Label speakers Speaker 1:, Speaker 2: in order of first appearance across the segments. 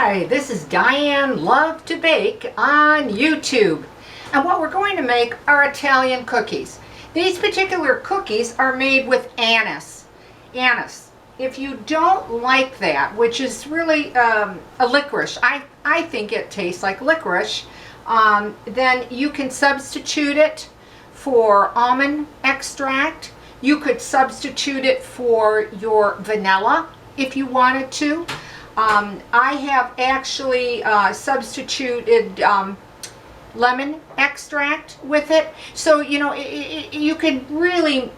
Speaker 1: Hi, this is Diane Lovetobake on YouTube. And what we're going to make are Italian cookies. These particular cookies are made with anise. Anise. If you don't like that, which is really a licorice, I think it tastes like licorice, then you can substitute it for almond extract. You could substitute it for your vanilla if you wanted to. I have actually substituted lemon extract with it. So, you know, you can really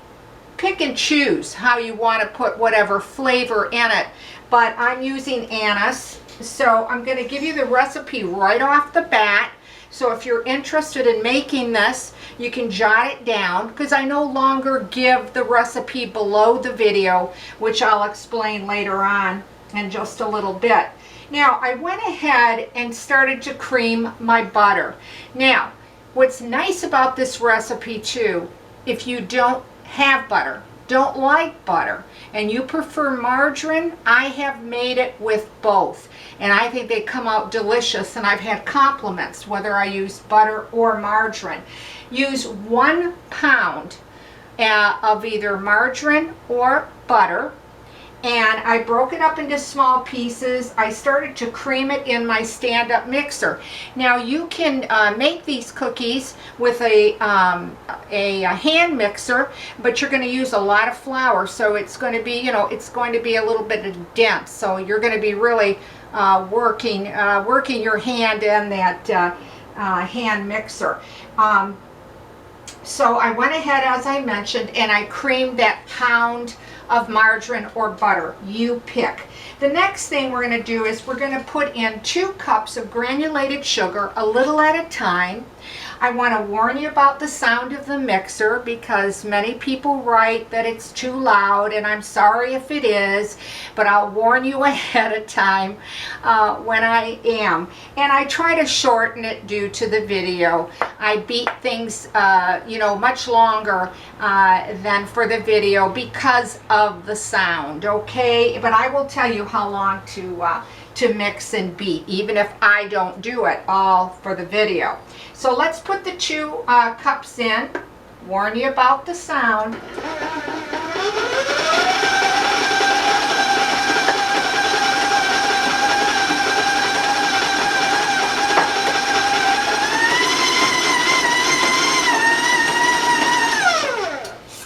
Speaker 1: pick and choose how you want to put whatever flavor in it. But I'm using anise. So I'm going to give you the recipe right off the bat. So if you're interested in making this, you can jot it down, because I no longer give the recipe below the video, which I'll explain later on in just a little bit. Now, I went ahead and started to cream my butter. Now, what's nice about this recipe too, if you don't have butter, don't like butter, and you prefer margarine, I have made it with both. And I think they come out delicious, and I've had compliments whether I use butter or margarine. Use 1 pound of either margarine or butter. And I broke it up into small pieces. I started to cream it in my stand-up mixer. Now you can make these cookies with a hand mixer, but you're going to use a lot of flour, so it's going to be, you know, it's going to be a little bit dense. So you're going to be really working your hand in that hand mixer. So I went ahead, as I mentioned, and I creamed that pound of margarine or butter. You pick. The next thing we're going to do is we're going to put in 2 cups of granulated sugar, a little at a time. I want to warn you about the sound of the mixer, because many people write that it's too loud, and I'm sorry if it is, but I'll warn you ahead of time when I am. And I try to shorten it due to the video. I beat things, you know, much longer than for the video because of the sound, okay? But I will tell you how long to mix and beat, even if I don't do it all for the video. So let's put the 2 cups in. Warn you about the sound.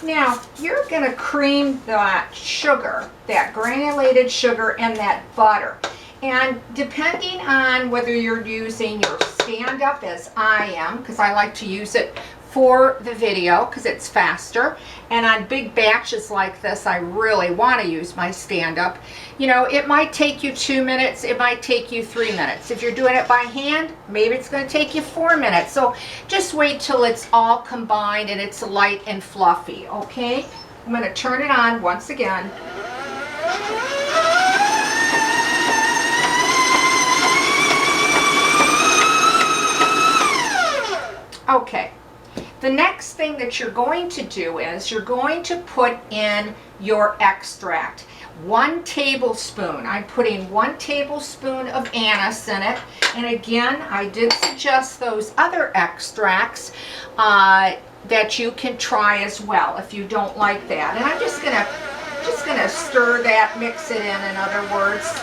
Speaker 1: Now, you're going to cream that sugar, that granulated sugar, and that butter. And depending on whether you're using your stand-up, as I am, because I like to use it for the video because it's faster, and on big batches like this I really want to use my stand-up, you know, it might take you 2 minutes, it might take you 3 minutes. If you're doing it by hand, maybe it's going to take you 4 minutes. So just wait till it's all combined and it's light and fluffy, okay? I'm going to turn it on once again. Okay, the next thing that you're going to do is you're going to put in your extract. 1 tablespoon. I'm putting 1 tablespoon of anise in it. And again, I did suggest those other extracts that you can try as well if you don't like that. And I'm just gonna stir that, mix it in other words,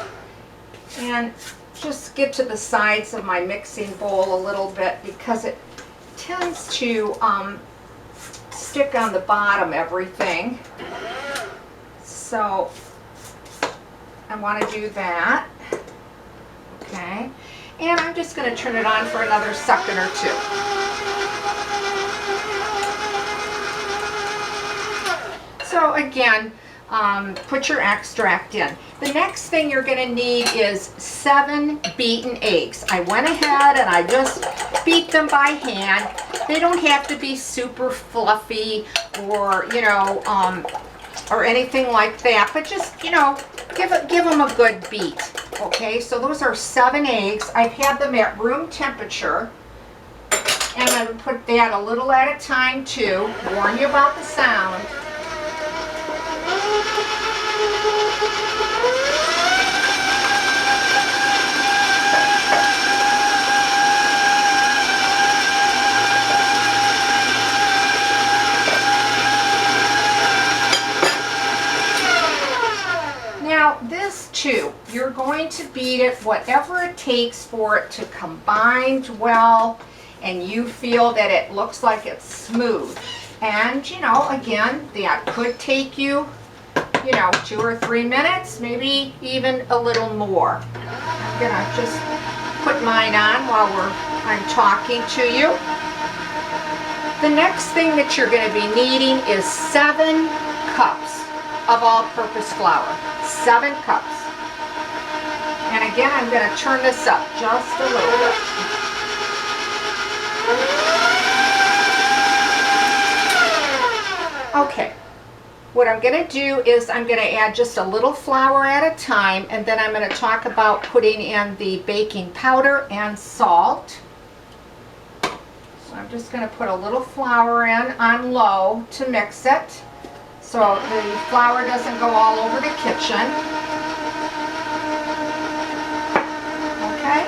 Speaker 1: and just get to the sides of my mixing bowl a little bit, because it tends to stick on the bottom everything. So I want to do that. Okay, and I'm just going to turn it on for another second or 2. So again, put your extract in. The next thing you're going to need is 7 beaten eggs. I went ahead and I just beat them by hand. They don't have to be super fluffy or, you know, or anything like that, but just, you know, give them a good beat. Okay, so those are 7 eggs. I've had them at room temperature, and I would put that a little at a time too. Warn you about the sound. Now this too, you're going to beat it whatever it takes for it to combine well and you feel that it looks like it's smooth. And you know, again, that could take you, you know, 2 or 3 minutes, maybe even a little more. I'm gonna just put mine on while I'm talking to you. The next thing that you're going to be needing is 7 cups of all-purpose flour. 7 cups. And again, I'm going to turn this up just a little bit. Okay. What I'm going to do is I'm going to add just a little flour at a time, and then I'm going to talk about putting in the baking powder and salt. So I'm just going to put a little flour in on low to mix it so the flour doesn't go all over the kitchen. Okay.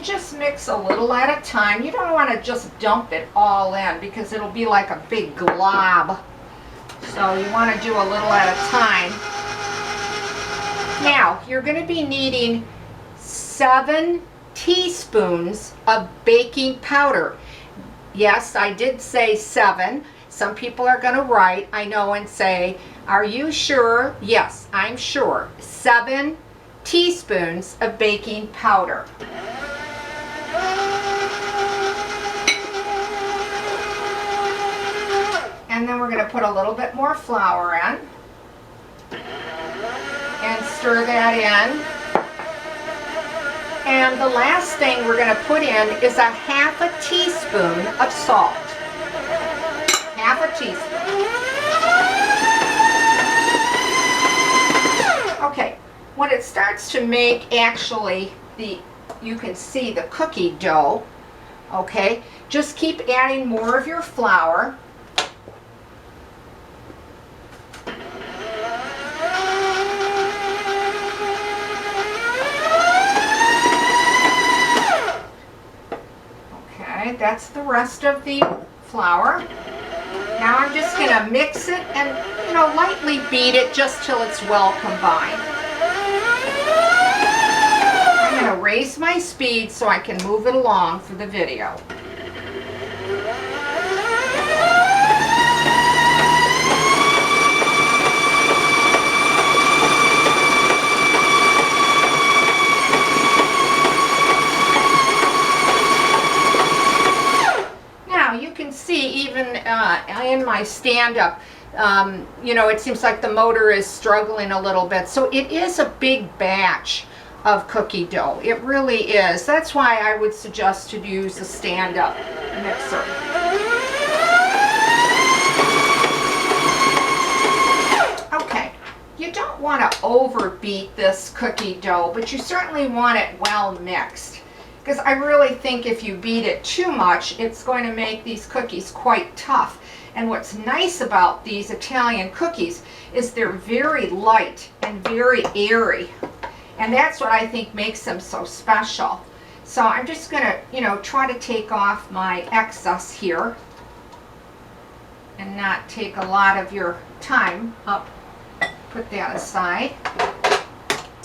Speaker 1: Just mix a little at a time. You don't want to just dump it all in because it'll be like a big glob. So you want to do a little at a time. Now, you're going to be needing 7 teaspoons of baking powder. Yes, I did say 7. Some people are going to write, I know, and say, are you sure? Yes, I'm sure. 7 teaspoons of baking powder. And then we're going to put a little bit more flour in and stir that in. And the last thing we're going to put in is a ½ teaspoon of salt. ½ teaspoon. Okay, when it starts to make actually you can see the cookie dough, okay, just keep adding more of your flour. Okay, that's the rest of the flour. Now I'm just going to mix it and, you know, lightly beat it just till it's well combined. I'm going to raise my speed so I can move it along for the video. Now you can see even in my stand-up, you know, it seems like the motor is struggling a little bit. So it is a big batch of cookie dough. It really is. That's why I would suggest to use a stand-up mixer. Okay, you don't want to overbeat this cookie dough, but you certainly want it well mixed. Because I really think if you beat it too much, it's going to make these cookies quite tough. And what's nice about these Italian cookies is they're very light and very airy. And that's what I think makes them so special. So I'm just going to, you know, try to take off my excess here and not take a lot of your time up. Put that aside.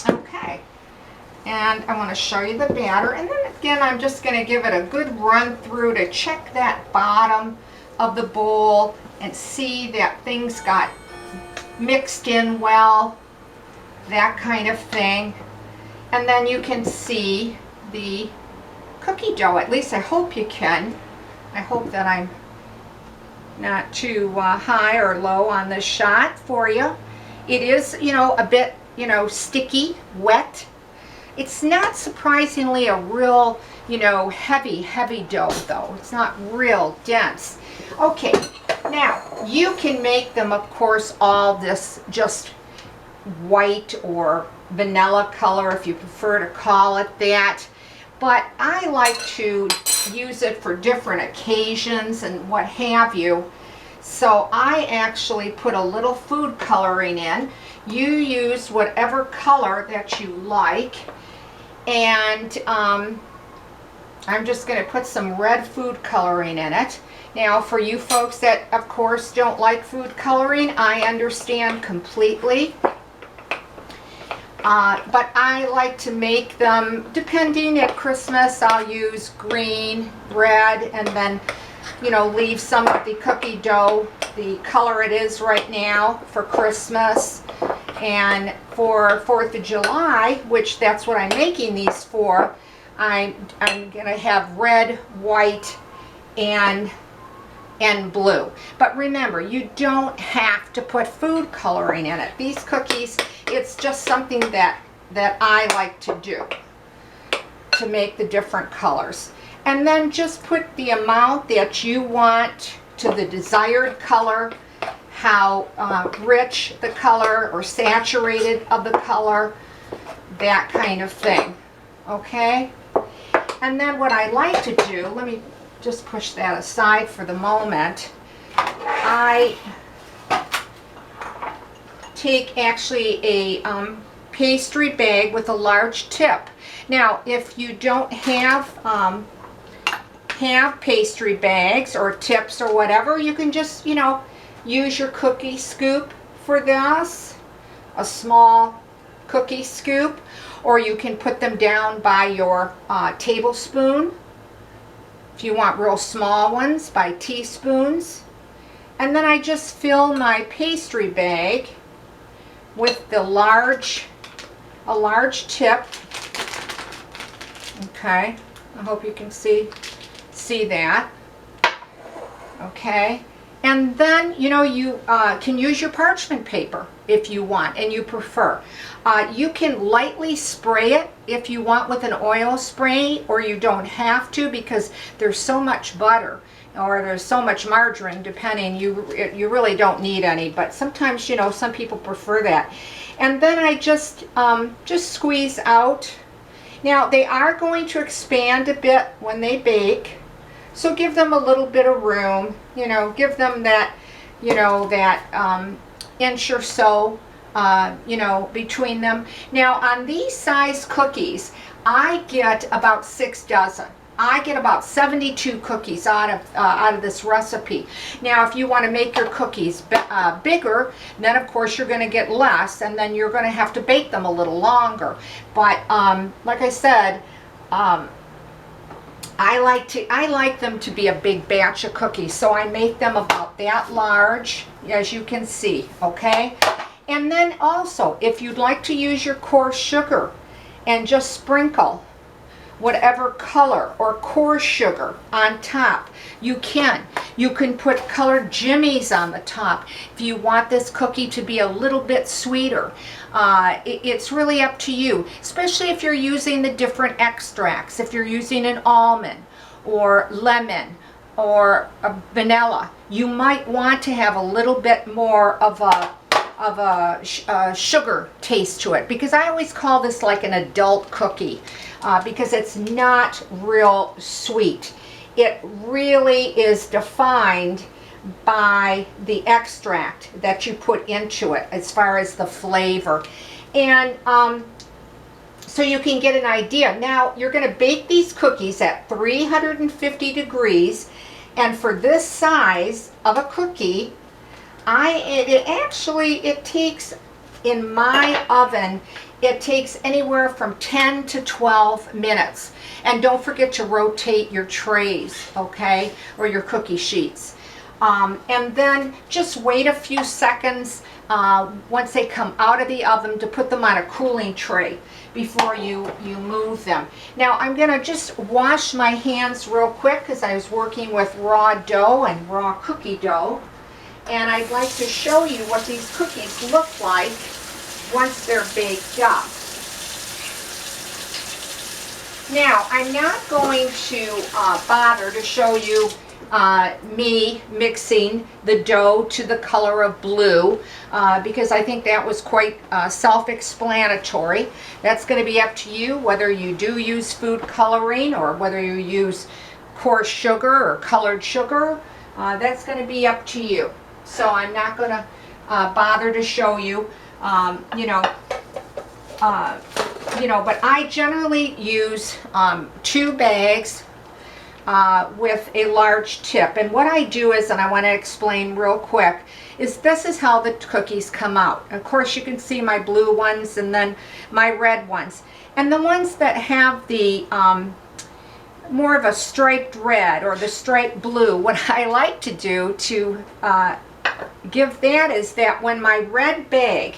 Speaker 1: Okay. And I want to show you the batter. And then again, I'm just going to give it a good run through to check that bottom of the bowl and see that things got mixed in well, that kind of thing. And then you can see the cookie dough. At least I hope you can. I hope that I'm not too high or low on this shot for you. It is, you know, a bit, you know, sticky, wet. It's not surprisingly a real, you know, heavy dough though. It's not real dense. Okay, now you can make them, of course, all this just white or vanilla color if you prefer to call it that. But I like to use it for different occasions and what have you. So I actually put a little food coloring in. You use whatever color that you like. And I'm just going to put some red food coloring in it. Now, for you folks that, of course, don't like food coloring, I understand completely. But I like to make them, depending at Christmas, I'll use green, red, and then, you know, leave some of the cookie dough, the color it is right now, for Christmas. And for 4th of July, which that's what I'm making these for, I'm going to have red, white, and blue. But remember, you don't have to put food coloring in it. These cookies, it's just something that I like to do to make the different colors. And then just put the amount that you want to the desired color, how rich the color or saturated of the color, that kind of thing. Okay? And then what I like to do, let me just push that aside for the moment. I take actually a pastry bag with a large tip. Now, if you don't have pastry bags or tips or whatever, you can just, you know, use your cookie scoop for this, a small cookie scoop, or you can put them down by your tablespoon. If you want real small ones, by teaspoons. And then I just fill my pastry bag with a large tip. Okay, I hope you can see that. Okay, and then, you know, you can use your parchment paper if you want and you prefer. You can lightly spray it if you want with an oil spray, or you don't have to, because there's so much butter or there's so much margarine, depending, you really don't need any, but sometimes, you know, some people prefer that. And then I just squeeze out. Now, they are going to expand a bit when they bake, so give them a little bit of room, you know, give them that, you know, that inch or so, you know, between them. Now, on these size cookies, I get about 6 dozen. I get about 72 cookies out of this recipe. Now, if you want to make your cookies bigger, then of course you're going to get less, and then you're going to have to bake them a little longer. But like I said, I like them to be a big batch of cookies, so I make them about that large, as you can see. Okay, and then also, if you'd like to use your coarse sugar and just sprinkle whatever color or coarse sugar on top, you can. You can put colored jimmies on the top if you want this cookie to be a little bit sweeter. It's really up to you, especially if you're using the different extracts. If you're using an almond or lemon or a vanilla, you might want to have a little bit more of a sugar taste to it, because I always call this like an adult cookie, because it's not real sweet. It really is defined by the extract that you put into it as far as the flavor. And so you can get an idea. Now, you're going to bake these cookies at 350 degrees, and for this size of a cookie, it takes, in my oven, it takes anywhere from 10 to 12 minutes. And don't forget to rotate your trays, okay, or your cookie sheets. And then just wait a few seconds once they come out of the oven to put them on a cooling tray before you move them. Now, I'm going to just wash my hands real quick because I was working with raw dough and raw cookie dough. And I'd like to show you what these cookies look like once they're baked up. Now, I'm not going to bother to show you me mixing the dough to the color of blue because I think that was quite self-explanatory. That's going to be up to you whether you do use food coloring or whether you use coarse sugar or colored sugar. That's going to be up to you. So I'm not going to bother to show you, but I generally use 2 bags with a large tip. And what I do is, and I want to explain real quick, is this is how the cookies come out. Of course, you can see my blue ones and then my red ones. And the ones that have the more of a striped red or the striped blue, what I like to do to give that is that when my red bag,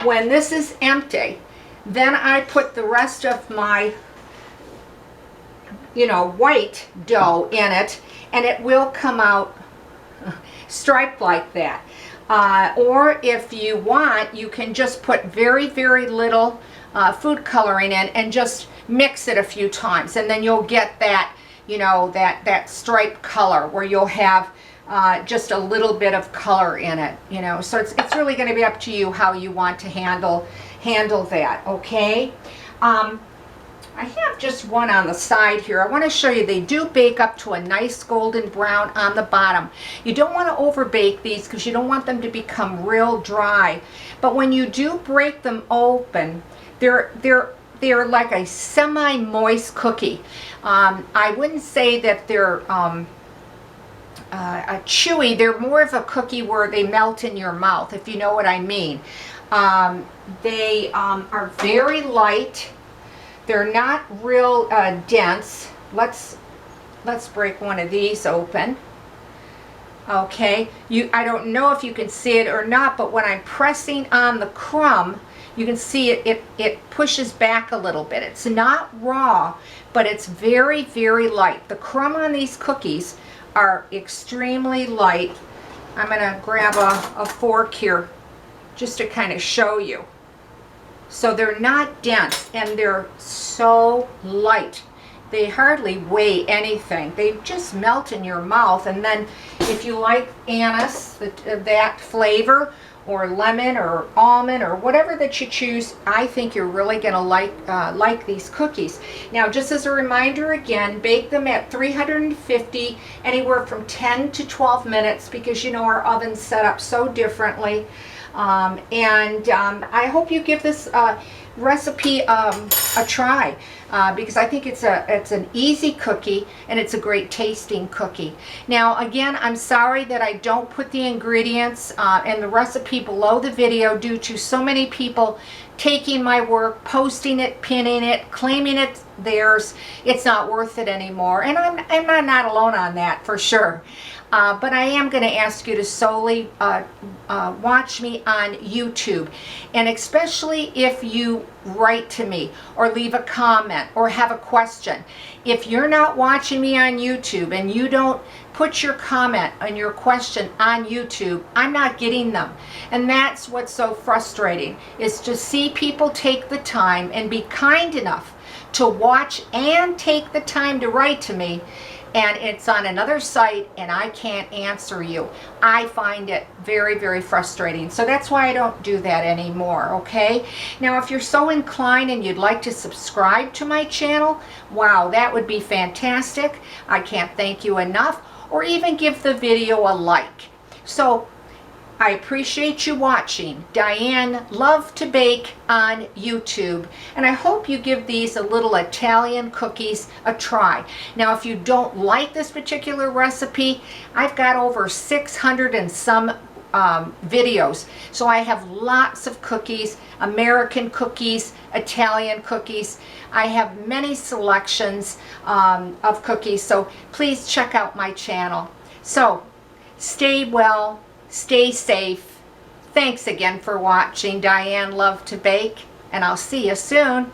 Speaker 1: when this is empty, then I put the rest of my white dough in it, and it will come out striped like that. Or if you want, you can just put very, very little food coloring in and just mix it a few times, and then you'll get that, that striped color where you'll have just a little bit of color in it, So it's really going to be up to you how you want to handle that, okay? I have just one on the side here. I want to show you, they do bake up to a nice golden brown on the bottom. You don't want to over bake these because you don't want them to become real dry. But when you do break them open, they're like a semi-moist cookie. I wouldn't say that they're chewy. They're more of a cookie where they melt in your mouth, if you know what I mean. They are very light. They're not real dense. Let's break one of these open. Okay, I don't know if you can see it or not, but when I'm pressing on the crumb, you can see it pushes back a little bit. It's not raw, but it's very, very light. The crumb on these cookies are extremely light. I'm gonna grab a fork here just to kind of show you. So they're not dense, and they're so light. They hardly weigh anything. They just melt in your mouth. And then if you like anise, that flavor, or lemon or almond or whatever that you choose, I think you're really going to like these cookies. Now, just as a reminder again, bake them at 350 anywhere from 10 to 12 minutes because our oven's set up so differently. I hope you give this recipe a try because I think it's an easy cookie and it's a great tasting cookie. Now again, I'm sorry that I don't put the ingredients and the recipe below the video due to so many people taking my work, posting it, pinning it, claiming it's theirs. It's not worth it anymore, and I'm not alone on that for sure. But I am going to ask you to solely watch me on YouTube, and especially if you write to me or leave a comment or have a question. If you're not watching me on YouTube and you don't put your comment and your question on YouTube, I'm not getting them. And that's what's so frustrating, is to see people take the time and be kind enough to watch and take the time to write to me, and it's on another site and I can't answer you. I find it very, very frustrating. So that's why I don't do that anymore, okay? Now, if you're so inclined and you'd like to subscribe to my channel, wow, that would be fantastic. I can't thank you enough. Or even give the video a like. So I appreciate you watching Diane Lovetobake on YouTube, and I hope you give these a little Italian cookies a try. Now, if you don't like this particular recipe, I've got over 600 and some videos. So I have lots of cookies, American cookies, Italian cookies. I have many selections of cookies, so please check out my channel. So stay well, stay safe. Thanks again for watching Diane Lovetobake, and I'll see you soon.